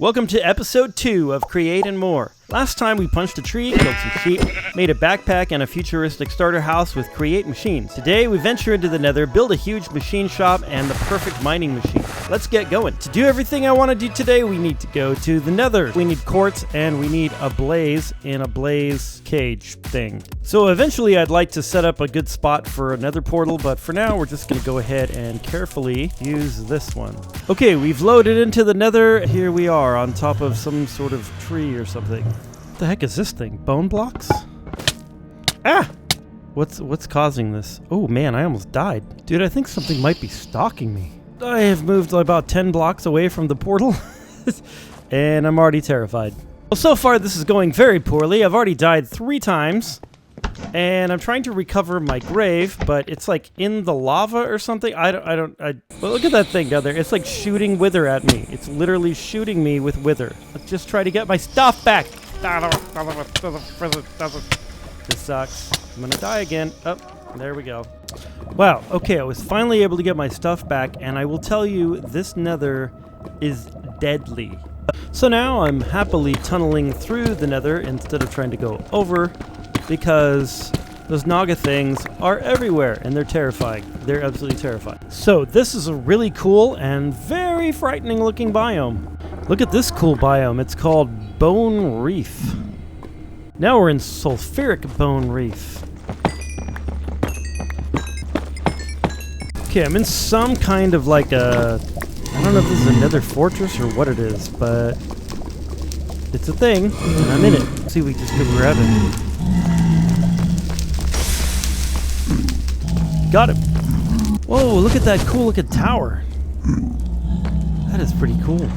Welcome to episode 2 of Create and More. Last time we punched a tree, killed some sheep, made a backpack and a futuristic starter house with Create machines. Today we venture into the Nether, build a huge machine shop and the perfect mining machine. Let's get going. To do everything I want to do today, we need to go to the Nether. We need quartz and we need a blaze in a blaze cage thing. So eventually I'd like to set up a good spot for a Nether portal, but for now we're just going to go ahead and carefully use this one. Okay, we've loaded into the Nether. Here we are on top of some sort of tree or something. What the heck is this thing? Bone blocks? Ah! What's causing this? Oh man, I almost died. Dude, I think something might be stalking me. I have moved about 10 blocks away from the portal, and I'm already terrified. Well, so far this is going very poorly. I've already died 3 times, and I'm trying to recover my grave, but it's like in the lava or something. Well, look at that thing down there. It's like shooting wither at me. It's literally shooting me with wither. Let's just try to get my stuff back. This sucks. I'm gonna die again. Oh, there we go. Wow, okay, I was finally able to get my stuff back, and I will tell you, this Nether is deadly. So now I'm happily tunneling through the Nether instead of trying to go over, because those Naga things are everywhere, and they're terrifying. They're absolutely terrifying. So this is a really cool and very frightening looking biome. Look at this cool biome. It's called Bone Reef. Now we're in Sulfuric Bone Reef. Okay, I'm in some kind of like a... I don't know if this is a Nether fortress or what it is, but it's a thing, and I'm in it. Let's see if we just go grab it. Got him. Whoa, look at that cool looking tower. That is pretty cool.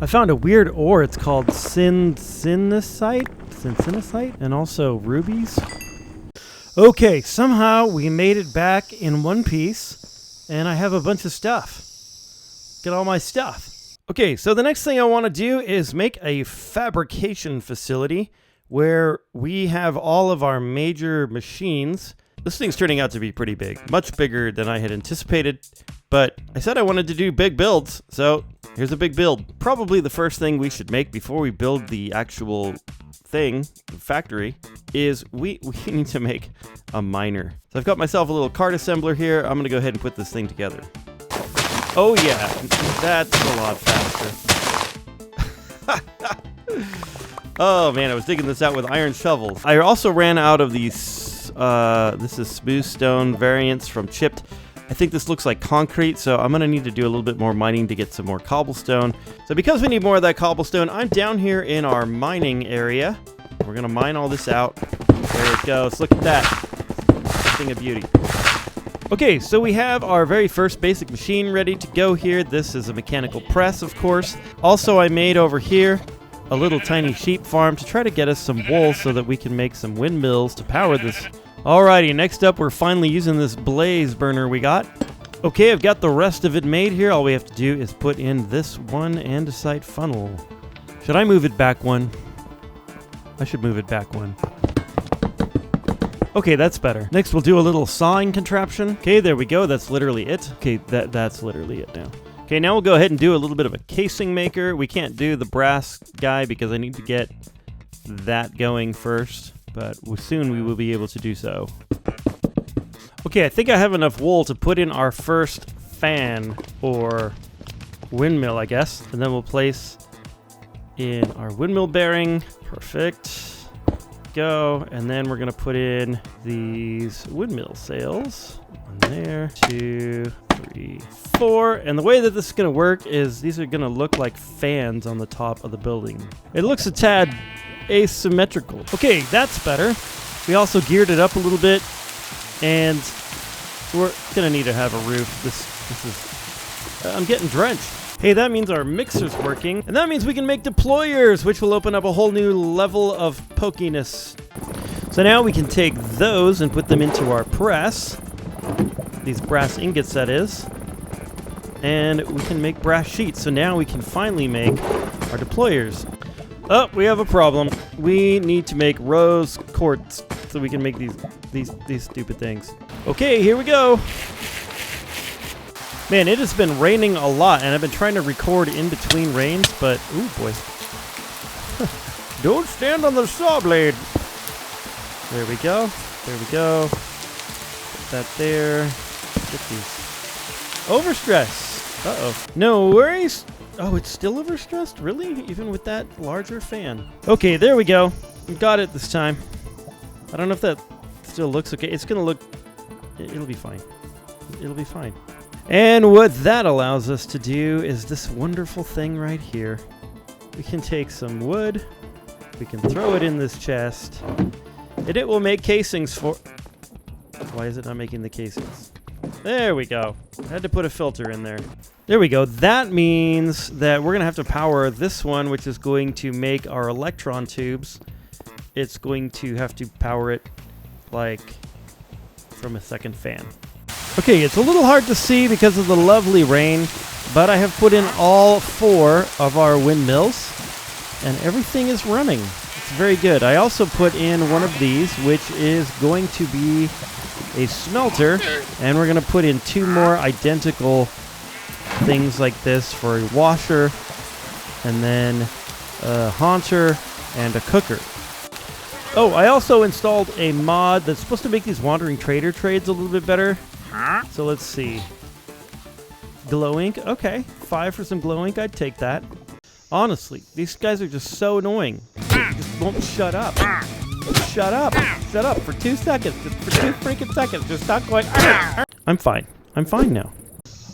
I found a weird ore. It's called Syncinnicite, and also rubies. Okay, somehow we made it back in one piece, and I have a bunch of stuff. Get all my stuff. Okay, so the next thing I want to do is make a fabrication facility where we have all of our major machines. This thing's turning out to be pretty big, much bigger than I had anticipated, but I said I wanted to do big builds, so here's a big build. Probably the first thing we should make before we build the actual thing, the factory, is we need to make a miner. So I've got myself a little cart assembler here. I'm gonna go ahead and put this thing together. Oh yeah, that's a lot faster. Oh man, I was digging this out with iron shovels. I also ran out of these, this is smooth stone variants from chipped. I think this looks like concrete, so I'm going to need to do a little bit more mining to get some more cobblestone. So because we need more of that cobblestone, I'm down here in our mining area. We're going to mine all this out. There it goes. Look at that. Thing of beauty. Okay, so we have our very first basic machine ready to go here. This is a mechanical press, of course. Also, I made over here a little tiny sheep farm to try to get us some wool so that we can make some windmills to power this. Alrighty, next up we're finally using this blaze burner we got. Okay, I've got the rest of it made here. All we have to do is put in this one andesite funnel. Should I move it back one? I should move it back one. Okay, that's better. Next we'll do a little sawing contraption. Okay, there we go. That's literally it. Okay, that's literally it now. Okay, now we'll go ahead and do a little bit of a casing maker. We can't do the brass guy because I need to get that going first, but soon we will be able to do so. Okay, I think I have enough wool to put in our first fan, or windmill, I guess. And then we'll place in our windmill bearing. Perfect. Go. And then we're going to put in these windmill sails. One there, 2, 3, 4. And the way that this is going to work is these are going to look like fans on the top of the building. It looks a tad asymmetrical. Okay, that's better. We also geared it up a little bit, and we're gonna need to have a roof. This is I'm getting drenched. Hey, that means our mixer's working, and that means we can make deployers, which will open up a whole new level of pokiness. So now we can take those and put them into our press, these brass ingots that is, and we can make brass sheets. So now we can finally make our deployers. Oh, we have a problem. We need to make rose quartz so we can make these stupid things. Okay, here we go. Man, it has been raining a lot, and I've been trying to record in between rains, but... Ooh, boy. Don't stand on the saw blade. There we go. There we go. Put that there. Get these. Overstressed. Uh-oh. No worries. Oh, it's still overstressed? Really? Even with that larger fan? Okay, there we go. We got it this time. I don't know if that still looks okay. It's gonna look... It'll be fine. It'll be fine. And what that allows us to do is this wonderful thing right here. We can take some wood, we can throw it in this chest, and it will make casings for... Why is it not making the casings? There we go. I had to put a filter in there. There we go. That means that we're going to have to power this one, which is going to make our electron tubes. It's going to have to power it, like, from a second fan. Okay, it's a little hard to see because of the lovely rain, but I have put in all 4 of our windmills, and everything is running. It's very good. I also put in one of these, which is going to be a smelter, and we're going to put in 2 more identical things like this for a washer, and then a haunter, and a cooker. Oh, I also installed a mod that's supposed to make these wandering trader trades a little bit better. So let's see. Glow ink. Okay. 5 for some glow ink. I'd take that. Honestly, these guys are just so annoying. They just won't shut up. Shut up. Shut up for 2 seconds. Just for 2 freaking seconds. Just stop going. I'm fine. I'm fine now.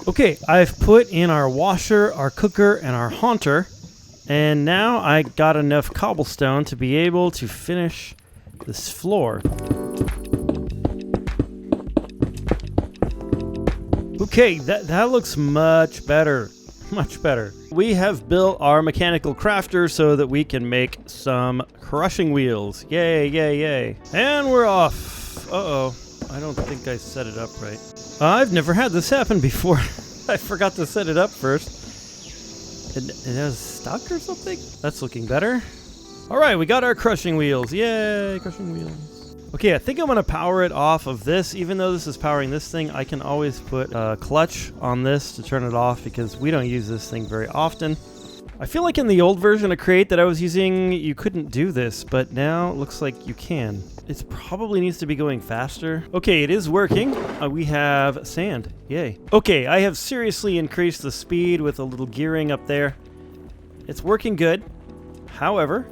Okay. I've put in our washer, our cooker, and our haunter. And now I got enough cobblestone to be able to finish this floor. Okay, that looks much better. Much better. We have built our mechanical crafter so that we can make some crushing wheels. Yay, yay, yay. And we're off. Uh-oh. I don't think I set it up right. I've never had this happen before. I forgot to set it up first. It was stuck or something? That's looking better. All right, we got our crushing wheels. Yay, crushing wheels. Okay, I think I'm going to power it off of this. Even though this is powering this thing, I can always put a clutch on this to turn it off because we don't use this thing very often. I feel like in the old version of Create that I was using, you couldn't do this, but now it looks like you can. It probably needs to be going faster. Okay, it is working. We have sand. Yay. Okay, I have seriously increased the speed with a little gearing up there. It's working good. However,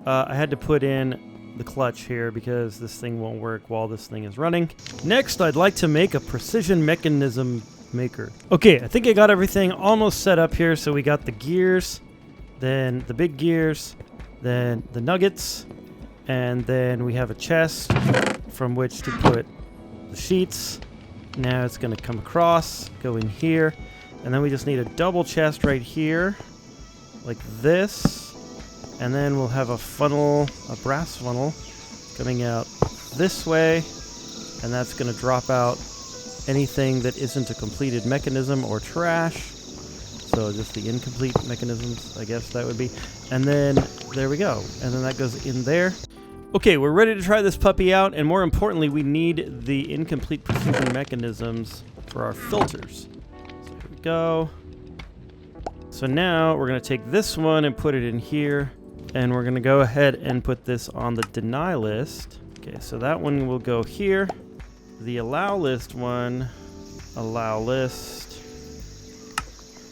I had to put in the clutch here because this thing won't work while this thing is running. Next, I'd like to make a precision mechanism maker. Okay, I think I got everything almost set up here. So we got the gears, then the big gears, then the nuggets, and then we have a chest from which to put the sheets. Now it's going to come across, go in here, and then we just need a double chest right here, like this. And then we'll have a funnel, a brass funnel, coming out this way. And that's going to drop out anything that isn't a completed mechanism or trash. So just the incomplete mechanisms, I guess that would be. And then there we go. And then that goes in there. Okay, we're ready to try this puppy out. And more importantly, we need the incomplete precision mechanisms for our filters. So here we go. So now we're going to take this one and put it in here. And we're going to go ahead and put this on the deny list. Okay, so that one will go here. The allow list one, allow list.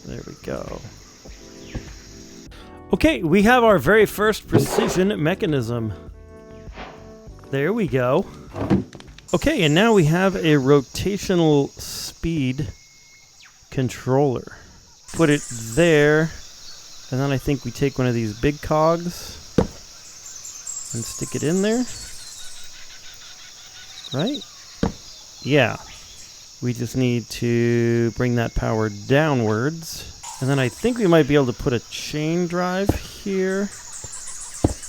There we go. Okay, we have our very first precision mechanism. There we go. Okay, and now we have a rotational speed controller. Put it there. And then I think we take one of these big cogs and stick it in there. Right? Yeah. We just need to bring that power downwards. And then I think we might be able to put a chain drive here.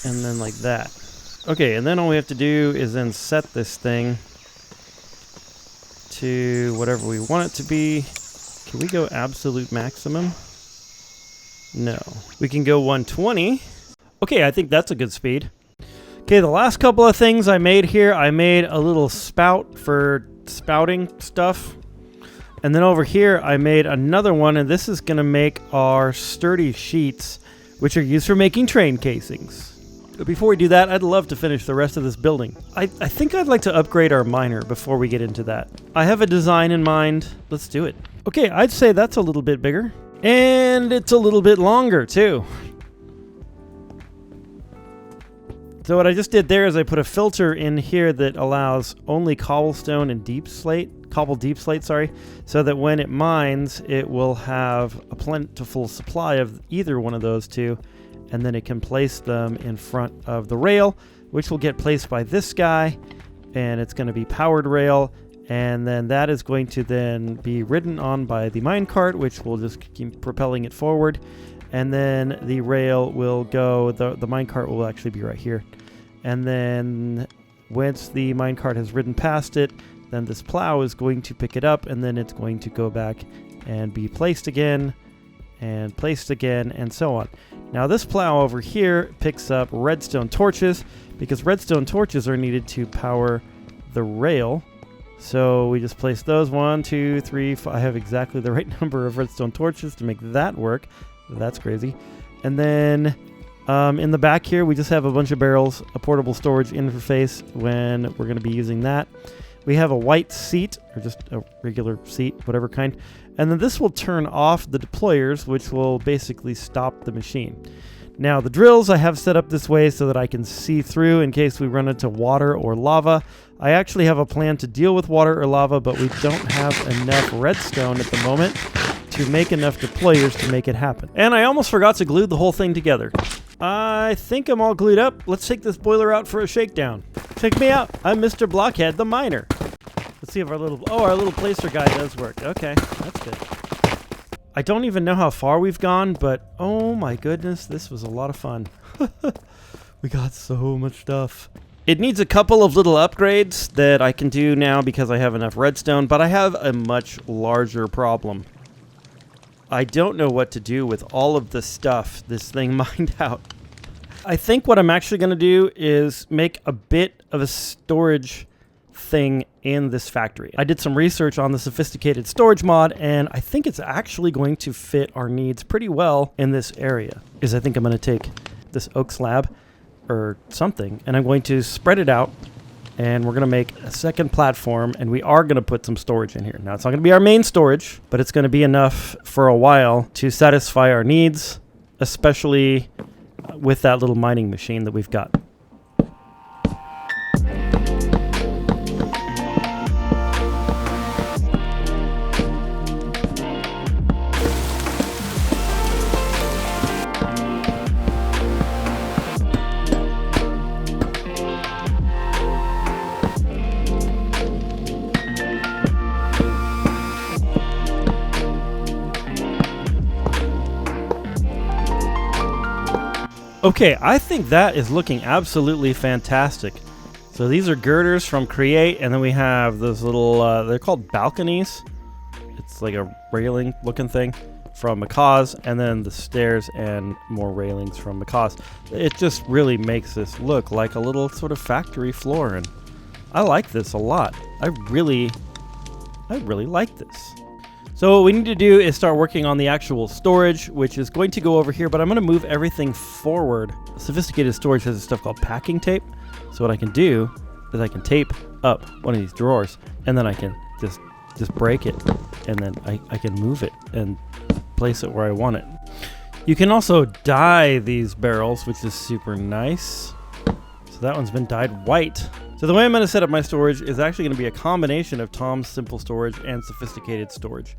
And then like that. Okay, and then all we have to do is then set this thing to whatever we want it to be. Can we go absolute maximum? No. We can go 120. Okay, I think that's a good speed. Okay, the last couple of things I made here, I made a little spout for spouting stuff. And then over here, I made another one, and this is going to make our sturdy sheets, which are used for making train casings. But before we do that, I'd love to finish the rest of this building. I think I'd like to upgrade our miner before we get into that. I have a design in mind. Let's do it. Okay, I'd say that's a little bit bigger. And it's a little bit longer, too. So what I just did there is I put a filter in here that allows only cobblestone and cobble deep slate, so that when it mines, it will have a plentiful supply of either one of those two, and then it can place them in front of the rail, which will get placed by this guy, and it's going to be powered rail, and then that is going to then be ridden on by the minecart, which will just keep propelling it forward, and then the rail will go, the minecart will actually be right here. And then once the minecart has ridden past it, then this plow is going to pick it up, and then it's going to go back and be placed again, and so on. Now this plow over here picks up redstone torches, because redstone torches are needed to power the rail. So we just place those 1, 2, 3, 4. I have exactly the right number of redstone torches to make that work. That's crazy. And then in the back here, we just have a bunch of barrels, a portable storage interface when we're going to be using that. We have a white seat, or just a regular seat, whatever kind. And then this will turn off the deployers, which will basically stop the machine. Now, the drills I have set up this way so that I can see through in case we run into water or lava. I actually have a plan to deal with water or lava, but we don't have enough redstone at the moment to make enough deployers to make it happen. And I almost forgot to glue the whole thing together. I think I'm all glued up. Let's take this boiler out for a shakedown. Check me out. I'm Mr. Blockhead, the miner. Let's see if our little placer guy does work. Okay, that's good. I don't even know how far we've gone, but oh my goodness, this was a lot of fun. We got so much stuff. It needs a couple of little upgrades that I can do now because I have enough redstone, but I have a much larger problem. I don't know what to do with all of the stuff this thing mined out. I think what I'm actually going to do is make a bit of a storage thing in this factory. I did some research on the sophisticated storage mod, and I think it's actually going to fit our needs pretty well in this area. I think I'm going to take this oak slab or something, and I'm going to spread it out, and we're going to make a second platform, and we are going to put some storage in here. Now, it's not going to be our main storage, but it's going to be enough for a while to satisfy our needs, especially with that little mining machine that we've got. Okay, I think that is looking absolutely fantastic. So these are girders from Create, and then we have those little, they're called balconies. It's like a railing looking thing from Macaw's, and then the stairs and more railings from Macaw's. It just really makes this look like a little sort of factory floor, and I like this a lot. I really like this. So what we need to do is start working on the actual storage, which is going to go over here, but I'm going to move everything forward. Sophisticated storage has this stuff called packing tape. So what I can do is I can tape up one of these drawers, and then I can just break it, and then I can move it and place it where I want it. You can also dye these barrels, which is super nice. So that one's been dyed white. So the way I'm going to set up my storage is actually going to be a combination of Tom's simple storage and sophisticated storage.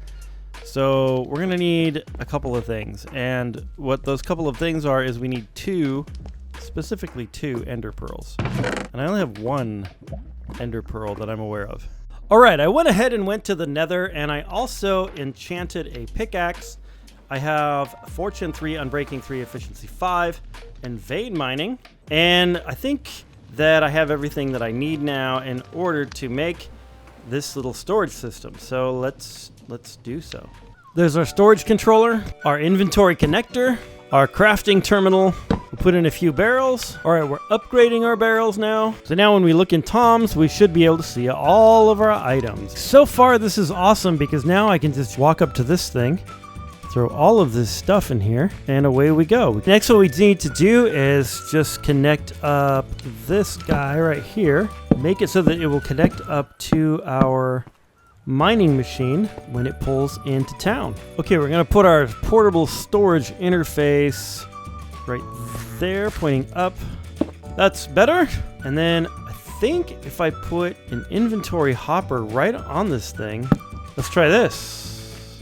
So we're going to need a couple of things. And what those couple of things are is we need specifically two ender pearls. And I only have one ender pearl that I'm aware of. All right, I went ahead and went to the Nether, and I also enchanted a pickaxe. I have Fortune 3, Unbreaking 3, Efficiency 5, and Vein Mining. And I think that I have everything that I need now in order to make this little storage system. So let's do so. There's our storage controller, our inventory connector, our crafting terminal. We'll Put in a few barrels. All right, we're upgrading our barrels now. So now when we look in Tom's, we should be able to see all of our items. So far, this is awesome because now I can just walk up to this thing, throw all of this stuff in here, and away we go. Next, what we need to do is just connect up this guy right here. Make it so that it will connect up to our mining machine when it pulls into town. Okay, we're gonna put our portable storage interface right there, pointing up. That's better. And then I think if I put an inventory hopper right on this thing, let's try this.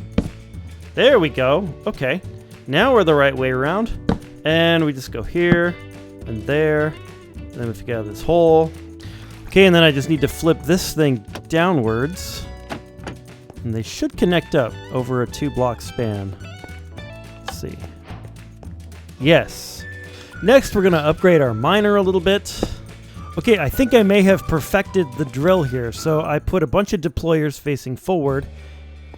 There we go. Okay, now we're the right way around. And we just go here and there. And then we get out of this hole. Okay, and then I just need to flip this thing downwards. And they should connect up over a 2-block span. Let's see. Yes. Next, we're going to upgrade our miner a little bit. Okay, I think I may have perfected the drill here. So I put a bunch of deployers facing forward,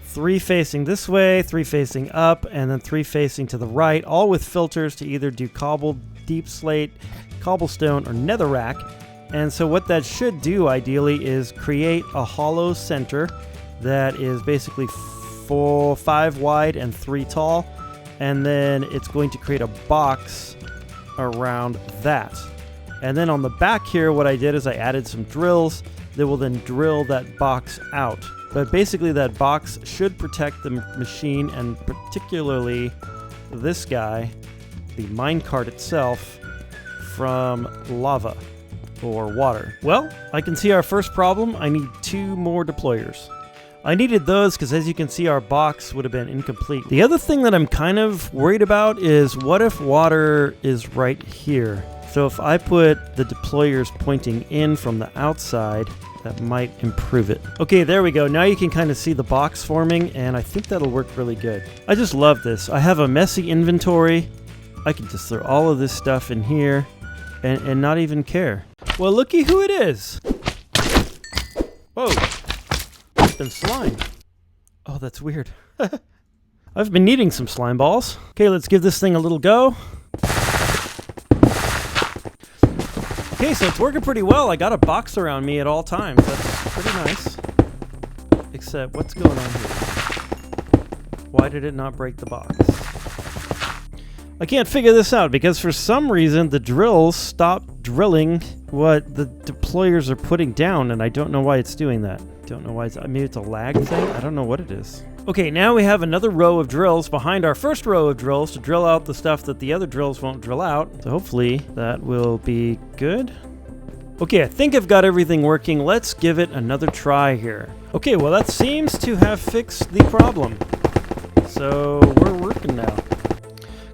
3 facing this way, 3 facing up, and then 3 facing to the right, all with filters to either do cobbled, deep slate, cobblestone, or netherrack. And so what that should do, ideally, is create a hollow center that is basically 5 wide and 3 tall. And then it's going to create a box around that. And then on the back here, what I did is I added some drills that will then drill that box out. But basically that box should protect the machine, and particularly this guy, the minecart itself, from lava or water. Well, I can see our first problem. I need 2 more deployers. I needed those because, as you can see, our box would have been incomplete. The other thing that I'm kind of worried about is what if water is right here? So if I put the deployers pointing in from the outside, that might improve it. Okay, there we go. Now you can kind of see the box forming, and I think that'll work really good. I just love this. I have a messy inventory. I can just throw all of this stuff in here and not even care. Well, looky who it is. Whoa. Been slime. Oh, that's weird. I've been needing some slime balls. Okay, let's give this thing a little go. Okay, so it's working pretty well. I got a box around me at all times. That's pretty nice. Except, what's going on here? Why did it not break the box? I can't figure this out because for some reason the drills stopped drilling what the deployers are putting down, and I don't know why it's doing that. Don't know why maybe it's a lag thing? I don't know what it is. Okay, now we have another row of drills behind our first row of drills to drill out the stuff that the other drills won't drill out. So hopefully that will be good. Okay, I think I've got everything working. Let's give it another try here. Okay, well that seems to have fixed the problem. So we're working now.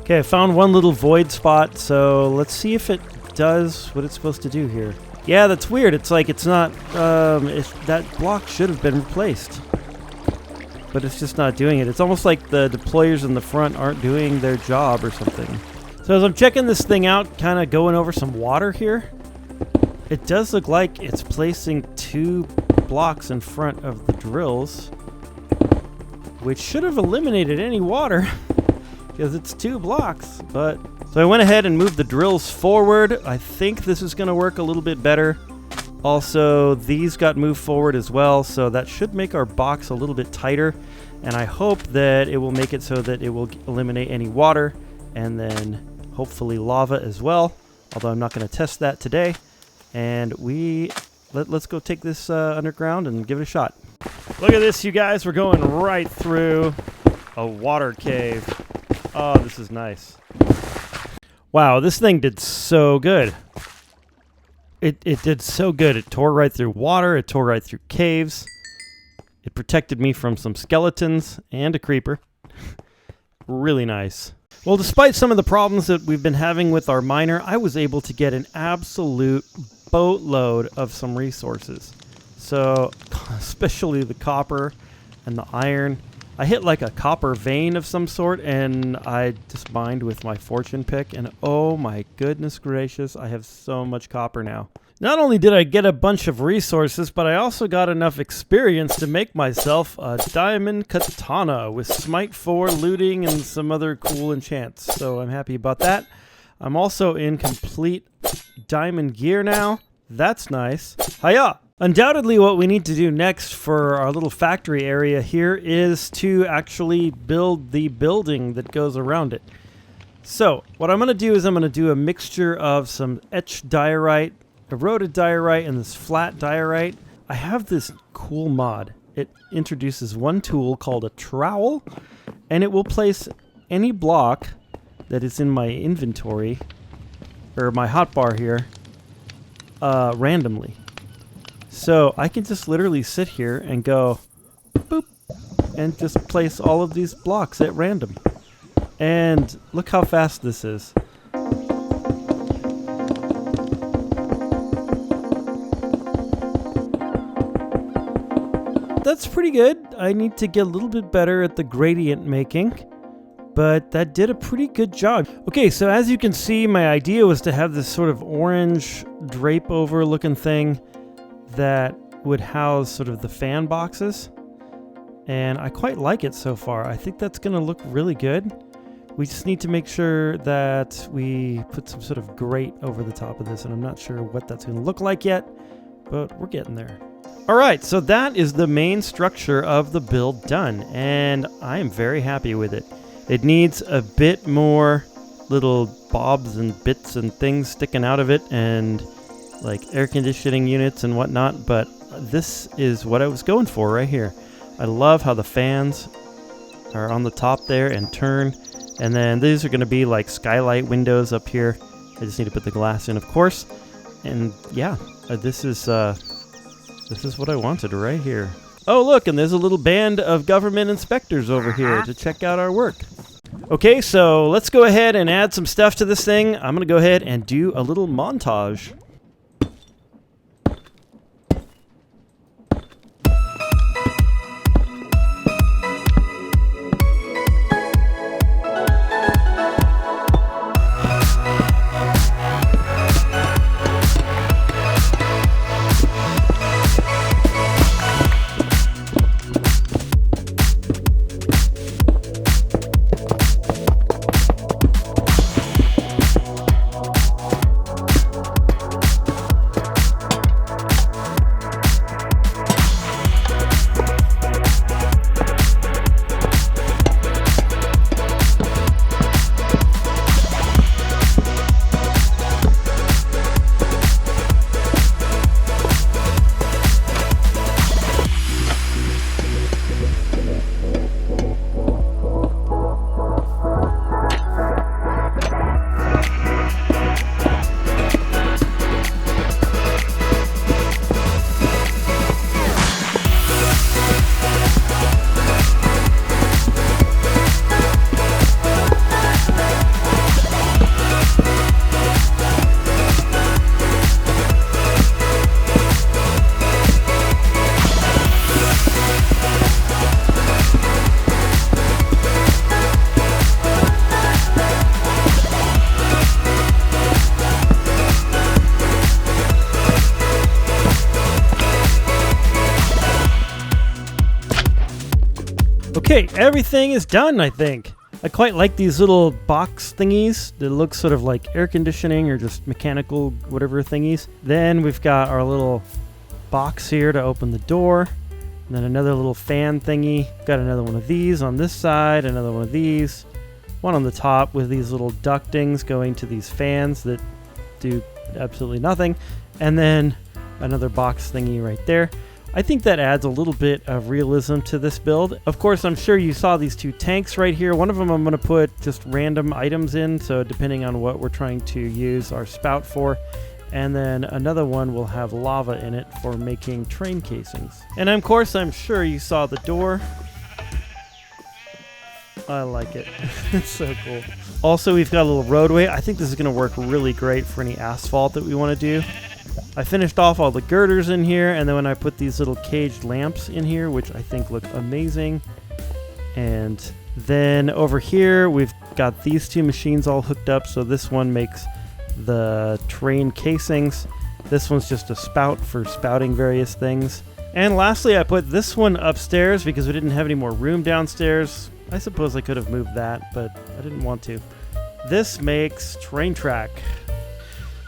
Okay, I found one little void spot, so let's see if it does what it's supposed to do here. Yeah, that's weird. It's like it's not, that block should have been replaced. But it's just not doing it. It's almost like the deployers in the front aren't doing their job or something. So as I'm checking this thing out, kind of going over some water here, it does look like it's placing 2 blocks in front of the drills, which should have eliminated any water because it's 2 blocks, but... So I went ahead and moved the drills forward. I think this is going to work a little bit better. Also, these got moved forward as well, so that should make our box a little bit tighter. And I hope that it will make it so that it will eliminate any water and then hopefully lava as well. Although I'm not going to test that today. And let's go take this underground and give it a shot. Look at this, you guys. We're going right through a water cave. Oh, this is nice. Wow, this thing did so good. It did so good. It tore right through water. It tore right through caves. It protected me from some skeletons and a creeper. Really nice. Well, despite some of the problems that we've been having with our miner, I was able to get an absolute boatload of some resources. So, especially the copper and the iron. I hit like a copper vein of some sort, and I just mined with my fortune pick, and oh my goodness gracious, I have so much copper now. Not only did I get a bunch of resources, but I also got enough experience to make myself a diamond katana with smite 4, looting, and some other cool enchants. So I'm happy about that. I'm also in complete diamond gear now. That's nice. Hiya! Undoubtedly what we need to do next for our little factory area here is to actually build the building that goes around it. So what I'm going to do is I'm going to do a mixture of some etched diorite, eroded diorite, and this flat diorite. I have this cool mod. It introduces one tool called a trowel, and it will place any block that is in my inventory, or my hotbar here, randomly. So I can just literally sit here and go boop and just place all of these blocks at random. And look how fast this is. That's pretty good. I need to get a little bit better at the gradient making, but that did a pretty good job. Okay, so as you can see, my idea was to have this sort of orange drape over looking thing that would house sort of the fan boxes, and I quite like it so far. I think that's going to look really good. We just need to make sure that we put some sort of grate over the top of this, and I'm not sure what that's going to look like yet, but we're getting there. Alright, so that is the main structure of the build done, and I am very happy with it. It needs a bit more little bobs and bits and things sticking out of it, and like air conditioning units and whatnot, but this is what I was going for right here. I love how the fans are on the top there and turn, and then these are going to be like skylight windows up here. I just need to put the glass in, of course, and yeah, this is what I wanted right here. Oh look, and there's a little band of government inspectors over here to check out our work. Okay, so let's go ahead and add some stuff to this thing. I'm going to go ahead and do a little montage. Okay, everything is done, I think. I quite like these little box thingies that look sort of like air conditioning or just mechanical whatever thingies. Then we've got our little box here to open the door. And then another little fan thingy. Got another one of these on this side, another one of these. One on the top with these little ductings going to these fans that do absolutely nothing. And then another box thingy right there. I think that adds a little bit of realism to this build. Of course, I'm sure you saw these two tanks right here. One of them I'm going to put just random items in, so depending on what we're trying to use our spout for. And then another one will have lava in it for making train casings. And of course, I'm sure you saw the door. I like it. It's so cool. Also, we've got a little roadway. I think this is going to work really great for any asphalt that we want to do. I finished off all the girders in here, and then when I put these little caged lamps in here, which I think look amazing. And then over here, we've got these two machines all hooked up, so this one makes the train casings. This one's just a spout for spouting various things. And lastly, I put this one upstairs because we didn't have any more room downstairs. I suppose I could have moved that, but I didn't want to. this makes train track.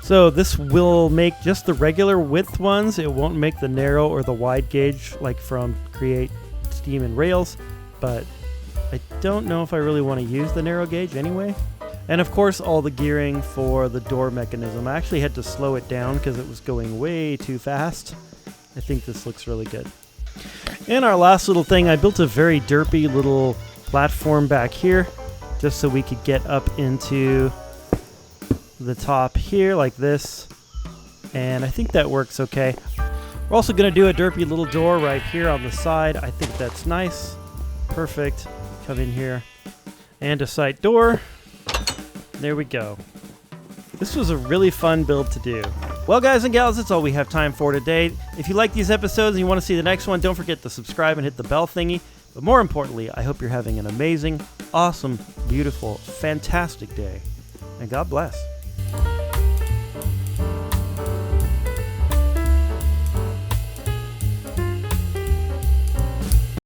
So this will make just the regular width ones. It won't make the narrow or the wide gauge like from Create Steam and Rails, but I don't know if I really want to use the narrow gauge anyway. And of course all the gearing for the door mechanism. I actually had to slow it down because it was going way too fast. I think this looks really good. And our last little thing, I built a very derpy little platform back here just so we could get up into the top here like this. And I think that works okay. We're also going to do a derpy little door right here on the side. I think that's nice. Perfect. Come in here. And a side door. There we go. This was a really fun build to do. Well, guys and gals, that's all we have time for today. If you like these episodes and you want to see the next one, don't forget to subscribe and hit the bell thingy. But more importantly, I hope you're having an amazing, awesome, beautiful, fantastic day. And God bless.